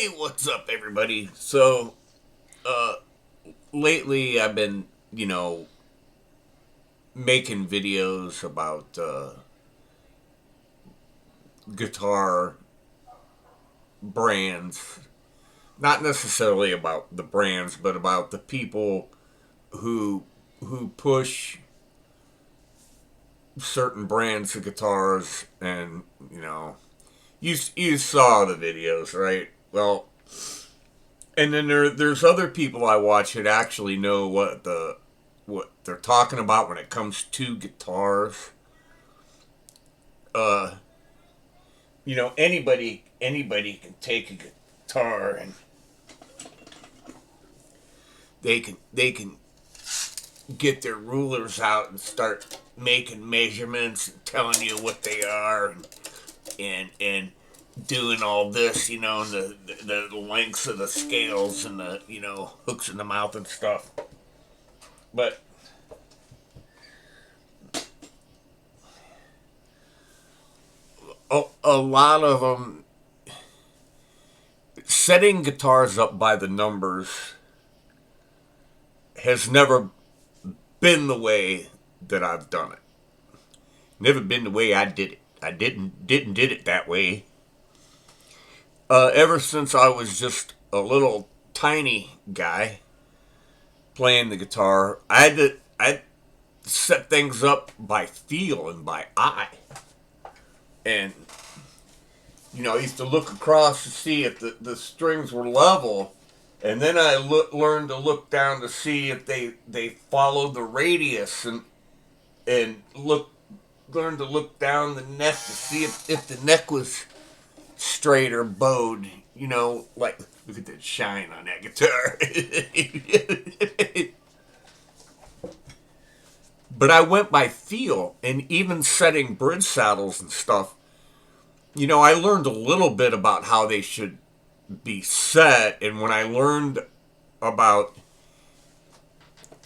Hey, what's up, everybody? So, uh, lately I've been, making videos about guitar brands. Not necessarily about the brands, but about the people who who push certain brands of guitars, and you saw the videos, right? Well, and then there's other people I watch that actually know what they're talking about when it comes to guitars. Uh, anybody can take a guitar and they can get their rulers out and start making measurements and telling you what they are, and doing all this, the lengths of the scales and the hooks in the mouth and stuff. But a lot of them, setting guitars up by the numbers has never been the way that I've done it. Never been the way I did it. I didn't did it that way. Ever since I was just a little tiny guy playing the guitar, I set things up by feel and by eye. And I used to look across to see if the strings were level, and then I learned to look down to see if they followed the radius, and learned to look down the neck to see if the neck was straight or bowed. Like, look at that shine on that guitar. But I went by feel, and even setting bridge saddles and stuff. I learned a little bit about how they should be set, and when I learned about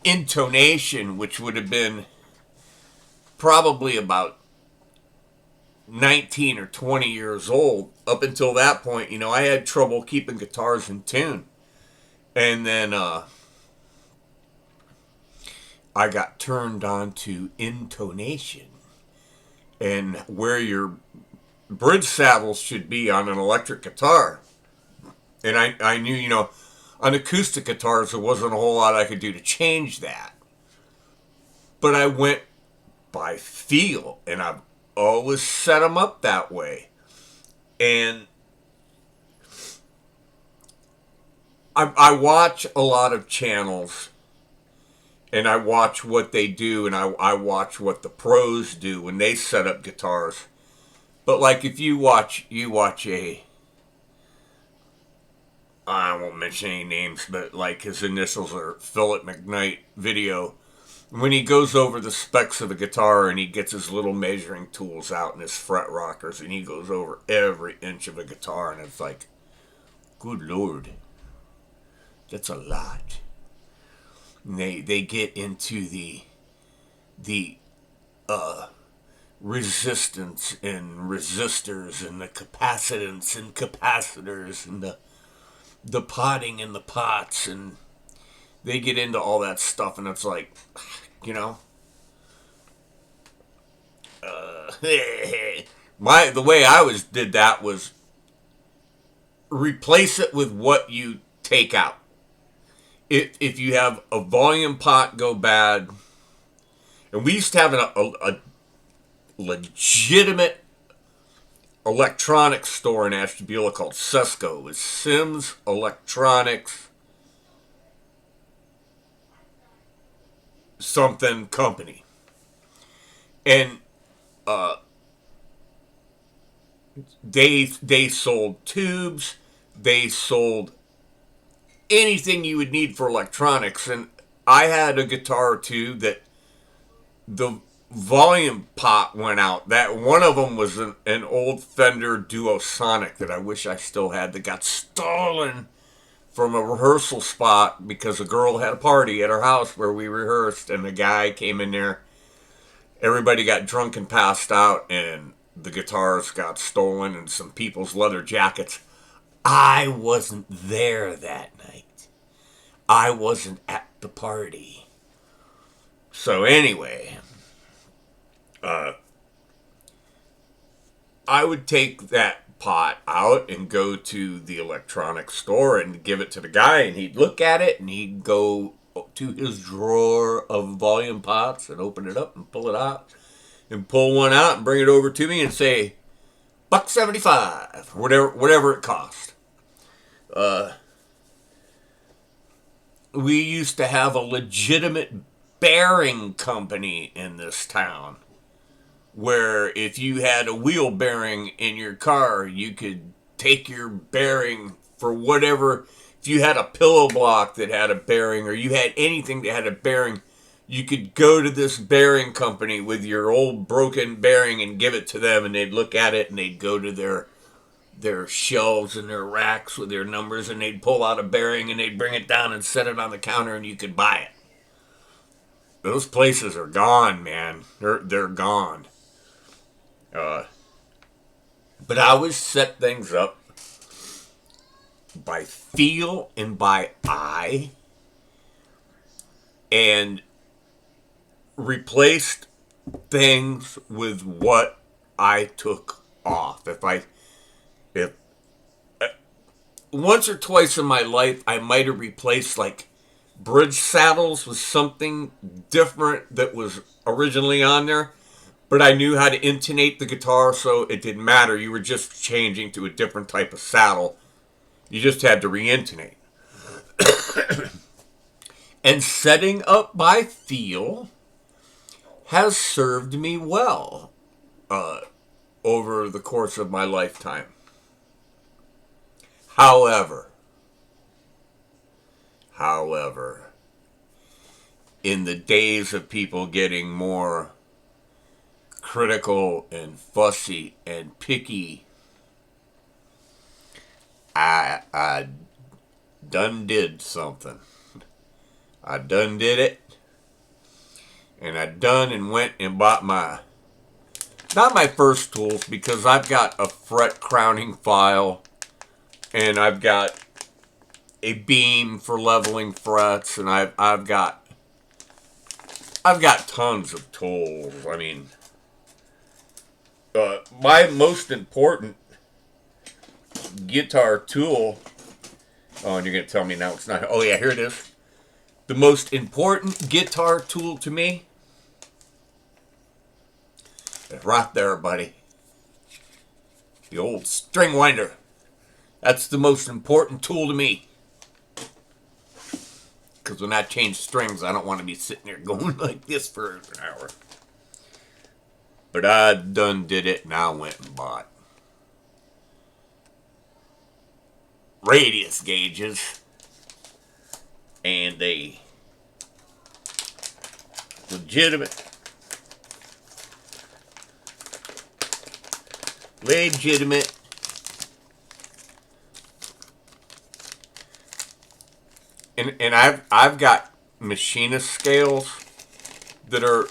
intonation, which would have been probably about 19 or 20 years old, up until that point, I had trouble keeping guitars in tune. And then I got turned on to intonation and where your bridge saddles should be on an electric guitar. And I knew, on acoustic guitars, there wasn't a whole lot I could do to change that. But I went by feel, and I've always set them up that way. And I watch a lot of channels, and I watch what they do, and I watch what the pros do when they set up guitars. But like, if you watch I won't mention any names, but like, his initials are Philip McKnight video. When he goes over the specs of the guitar and he gets his little measuring tools out and his fret rockers, and he goes over every inch of a guitar, and it's like, good Lord, that's a lot. And they get into the resistance and resistors and the capacitance and capacitors and the potting and the pots, and they get into all that stuff, and it's like, you know, the way I did that was replace it with what you take out. If you have a volume pot go bad, and we used to have a legitimate electronics store in Ashtabula called Sesco. It was Sims Electronics something company. And they sold tubes, they sold anything you would need for electronics. And I had a guitar or two that the volume pot went out. That one of them was an old Fender Duosonic that I wish I still had, that got stolen from a rehearsal spot because a girl had a party at her house where we rehearsed, and the guy came in there. Everybody got drunk and passed out, and the guitars got stolen and some people's leather jackets. I wasn't there that night. I wasn't at the party. So anyway, I would take that pot out and go to the electronics store and give it to the guy, and he'd look at it and he'd go to his drawer of volume pots and open it up and pull it out and pull one out and bring it over to me and say $1.75, whatever it cost. We used to have a legitimate bearing company in this town, where if you had a wheel bearing in your car, you could take your bearing for whatever. If you had a pillow block that had a bearing, or you had anything that had a bearing, you could go to this bearing company with your old broken bearing and give it to them, and they'd look at it and they'd go to their shelves and their racks with their numbers, and they'd pull out a bearing and they'd bring it down and set it on the counter, and you could buy it. Those places are gone, man. They're gone. But I always set things up by feel and by eye, and replaced things with what I took off. If once or twice in my life, I might have replaced like bridge saddles with something different that was originally on there, but I knew how to intonate the guitar, so it didn't matter. You were just changing to a different type of saddle. You just had to re-intonate. And setting up by feel has served me well over the course of my lifetime. However, in the days of people getting more critical and fussy and picky, I done did something. I done did it. And I done and went and bought not my first tools, because I've got a fret crowning file and I've got a beam for leveling frets, and I've got tons of tools. I mean, my most important guitar tool. Oh, and you're gonna tell me now it's not. Oh yeah, here it is. The most important guitar tool to me is right there, buddy. The old string winder. That's the most important tool to me. Because when I change strings, I don't want to be sitting there going like this for an hour. But I done did it, and I went and bought radius gauges and a legitimate and I've got machinist scales that are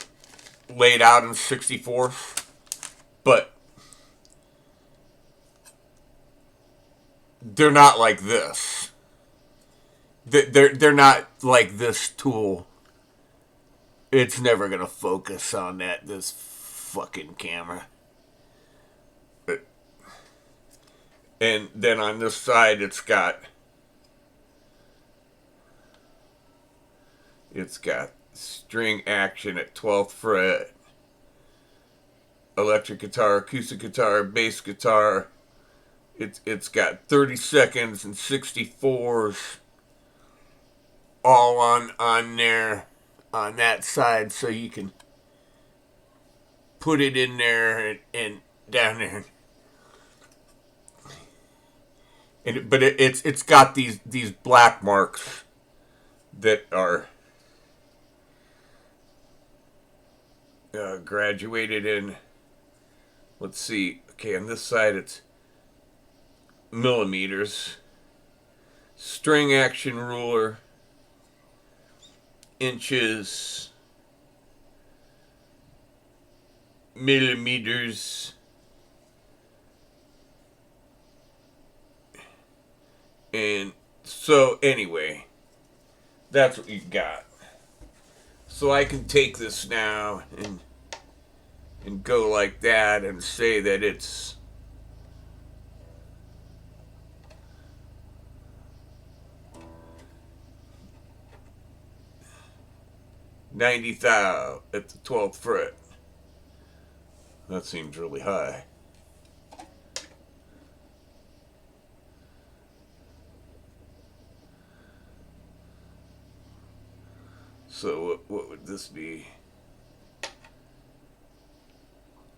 laid out in 64th, but they're not like this. They're not like this tool. It's never gonna focus on this fucking camera. And then on this side, it's got string action at 12th fret, electric guitar, acoustic guitar, bass guitar. It's got 30 seconds and 64s all on there on that side, so you can put it in there and down there. But it's got these black marks that are graduated in. Let's see. Okay, on this side it's millimeters. String action ruler, inches, millimeters, And so anyway, that's what you got. So I can take this now and go like that and say that it's $90,000 at the 12th fret. That seems really high. So what would this be?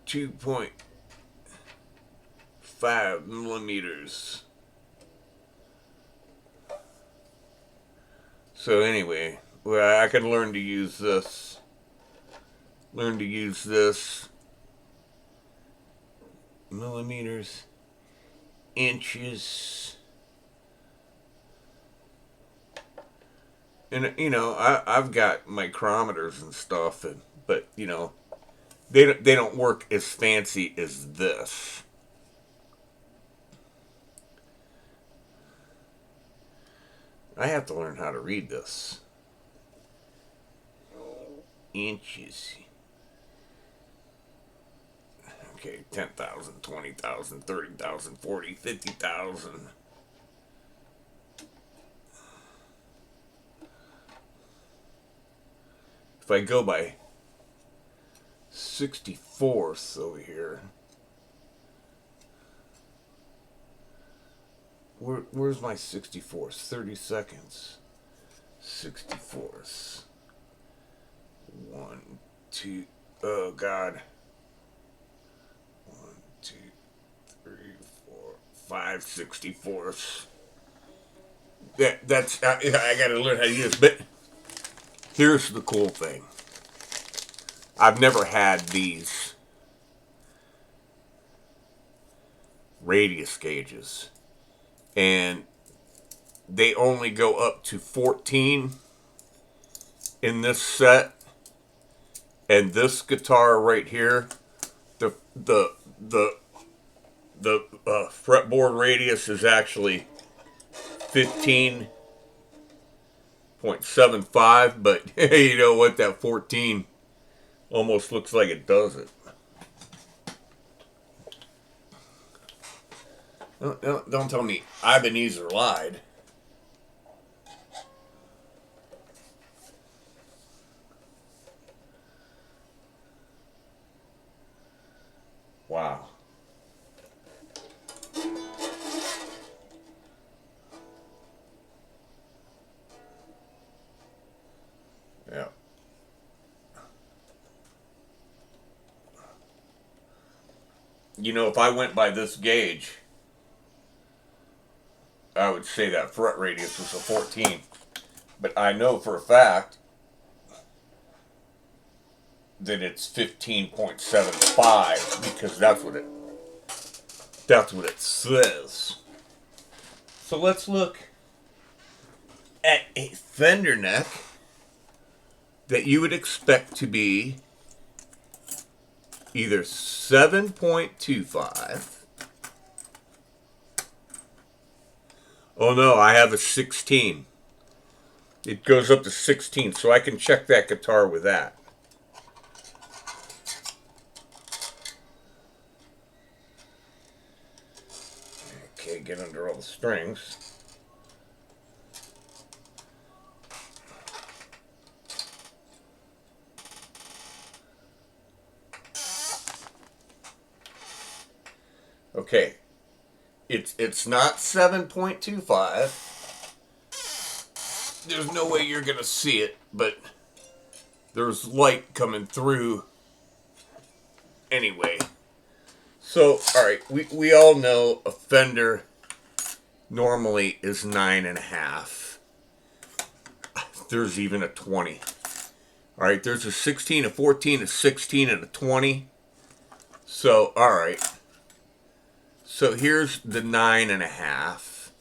2.5 millimeters. So anyway, well, I could learn to use this. Learn to use this. Millimeters. Inches. And you know, I've got micrometers and stuff, but you know, they don't work as fancy as this. I have to learn how to read this. Inches. Okay, 10,000, 20,000, 30,000, 40, 50,000. If I go by 64ths over here, where's my 64ths? 30 seconds. 64ths. 1, 2, oh God. 1, 2, 3, 4, 5 64ths. That's I gotta learn how to use it. But here's the cool thing. I've never had these radius gauges, and they only go up to 14 in this set. And this guitar right here, the fretboard radius is actually 15.75, but you know what, that 14 almost looks like it does it. Don't tell me Ebenezer lied. Wow. Yeah. You know, if I went by this gauge, I would say that fret radius was a 14. But I know for a fact that it's 15.75 because that's what it says. So let's look at a fender neck that you would expect to be either 7.25. Oh no, I have a 16. It goes up to 16, so I can check that guitar with that. Okay, get under all the strings. Okay, it's not 7.25. There's no way you're gonna see it, but there's light coming through anyway. So, alright, we all know a Fender normally is 9.5. There's even a 20. Alright, there's a 16, a 14, a 16, and a 20. So, alright. So here's the 9.5.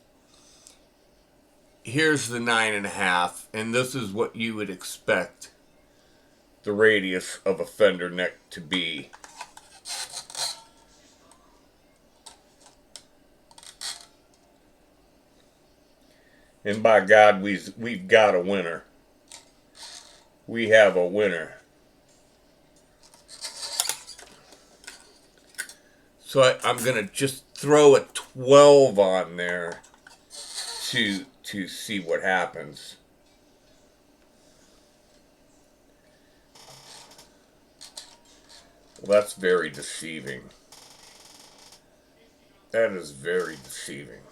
Here's the 9.5, and this is what you would expect the radius of a Fender neck to be. And by God, we've got a winner. We have a winner. So I'm going to just throw a 12 on there to see what happens. Well, that's very deceiving. That is very deceiving.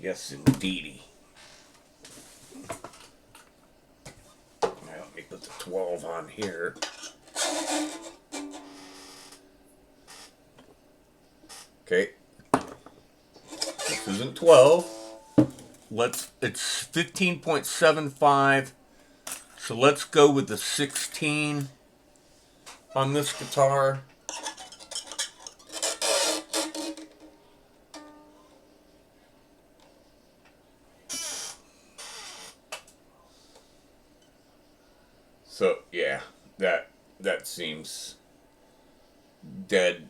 Yes, indeedy. Now let me put the 12 on here. Okay. This isn't 12. It's 15.75. So let's go with the 16 on this guitar. So yeah, that seems dead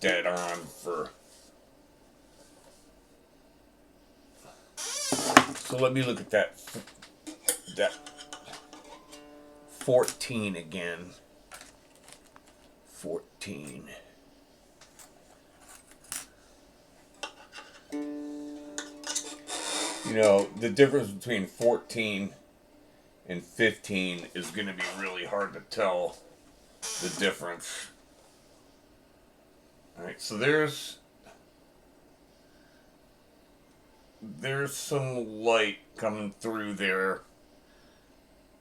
on for. So let me look at that 14 again. 14. You know, the difference between 14 and 15 is going to be really hard to tell the difference. Alright, so there's some light coming through there.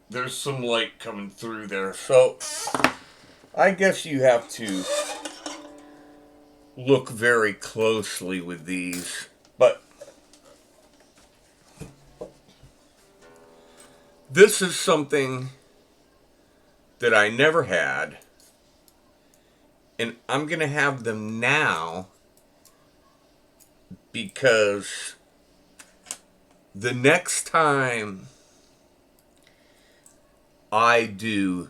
There's some light coming through there. So I guess you have to look very closely with these. But this is something that I never had. And I'm going to have them now because the next time I do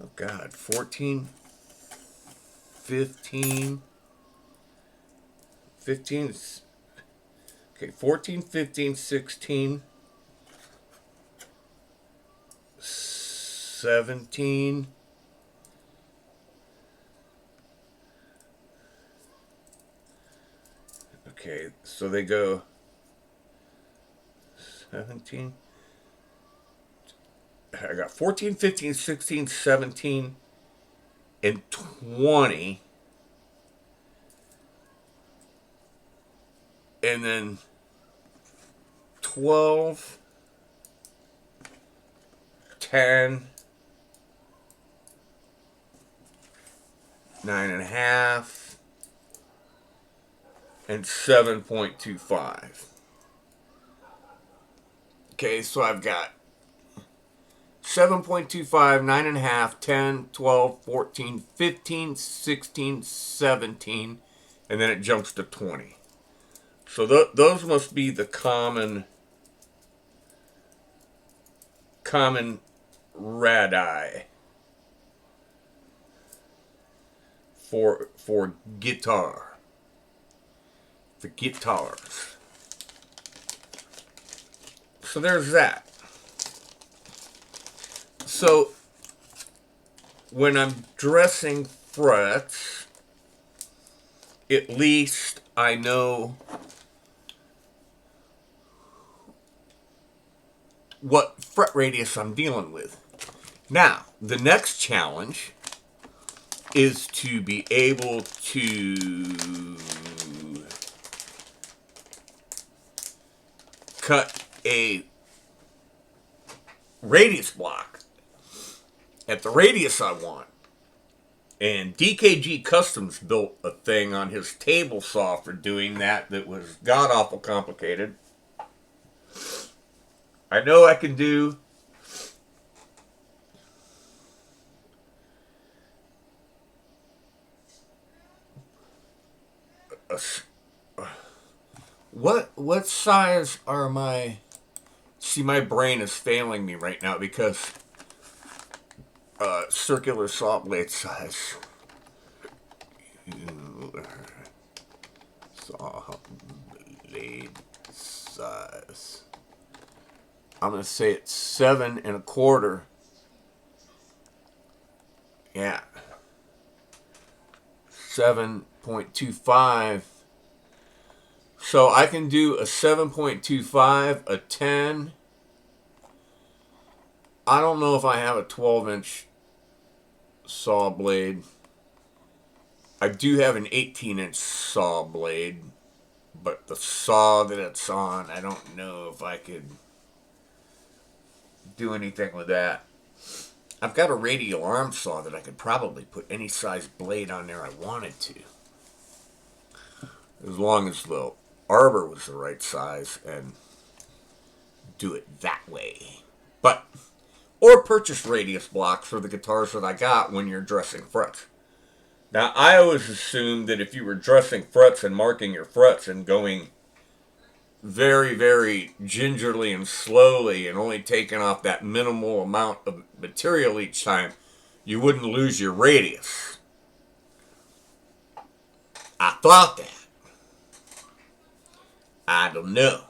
oh God, 14, 15, 15, okay, 14, 15, 16, 17, okay, so they go 17, I got 14, 15, 16, 17, and 20. And then 12, 10, 9.5, and 7.25. Okay, so I've got 7.25, 9.5, 10, 12, 14, 15, 16, 17, and then it jumps to 20. So those must be the common radii for guitar. The guitars. So there's that. So when I'm dressing frets, at least I know what fret radius I'm dealing with. Now, the next challenge is to be able to cut a radius block at the radius I want. And DKG Customs built a thing on his table saw for doing that was god awful complicated. I know I can do what size are my See, my brain is failing me right now because circular saw blade size. Saw blade size. I'm going to say it's 7 1/4. Yeah. 7.25. So I can do a 7.25, a 10. I don't know if I have a 12-inch saw blade. I do have an 18-inch saw blade, but the saw that it's on, I don't know if I could do anything with that. I've got a radial arm saw that I could probably put any size blade on there I wanted to, as long as the arbor was the right size and do it that way. But, or purchase radius blocks for the guitars that I got when you're dressing frets. Now, I always assumed that if you were dressing frets and marking your frets and going very, very gingerly and slowly and only taking off that minimal amount of material each time, you wouldn't lose your radius. I thought that. I don't know.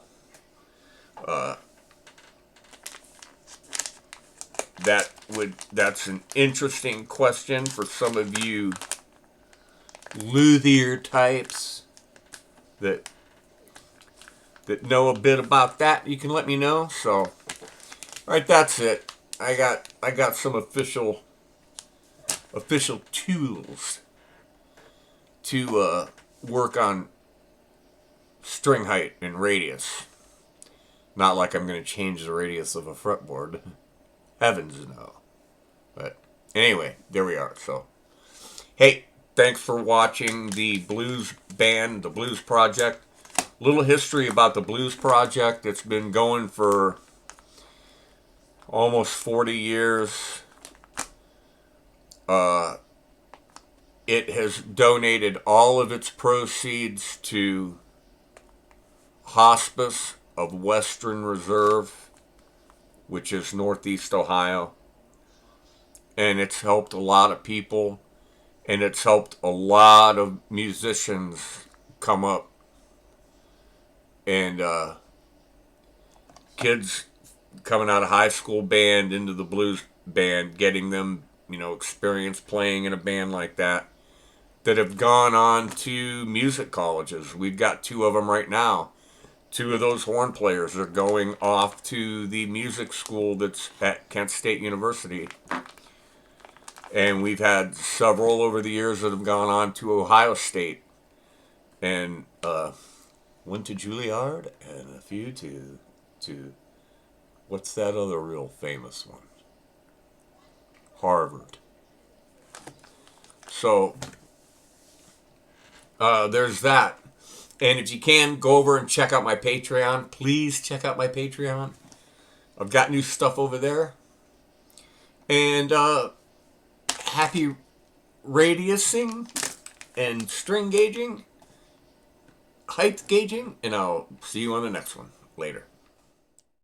That's an interesting question for some of you luthier types that know a bit about that. You can let me know. So, all right, that's it. I got some official tools to work on string height and radius. Not like I'm going to change the radius of a fretboard. Heavens no. But anyway, there we are. So, hey, thanks for watching the Blues Band, the Blues Project. Little history about the Blues Project. It's been going for almost 40 years. It has donated all of its proceeds to Hospice of Western Reserve, which is Northeast Ohio. And it's helped a lot of people. And it's helped a lot of musicians come up. And kids coming out of high school band into the blues band, getting them, experience playing in a band like that have gone on to music colleges. We've got 2 of them right now. 2 of those horn players are going off to the music school that's at Kent State University. And we've had several over the years that have gone on to Ohio State. And one to Juilliard, and a few to what's that other real famous one? Harvard. So there's that. And if you can, go over and check out my Patreon. Please check out my Patreon. I've got new stuff over there. And happy radiusing and string gauging, height gauging, and I'll see you on the next one. Later.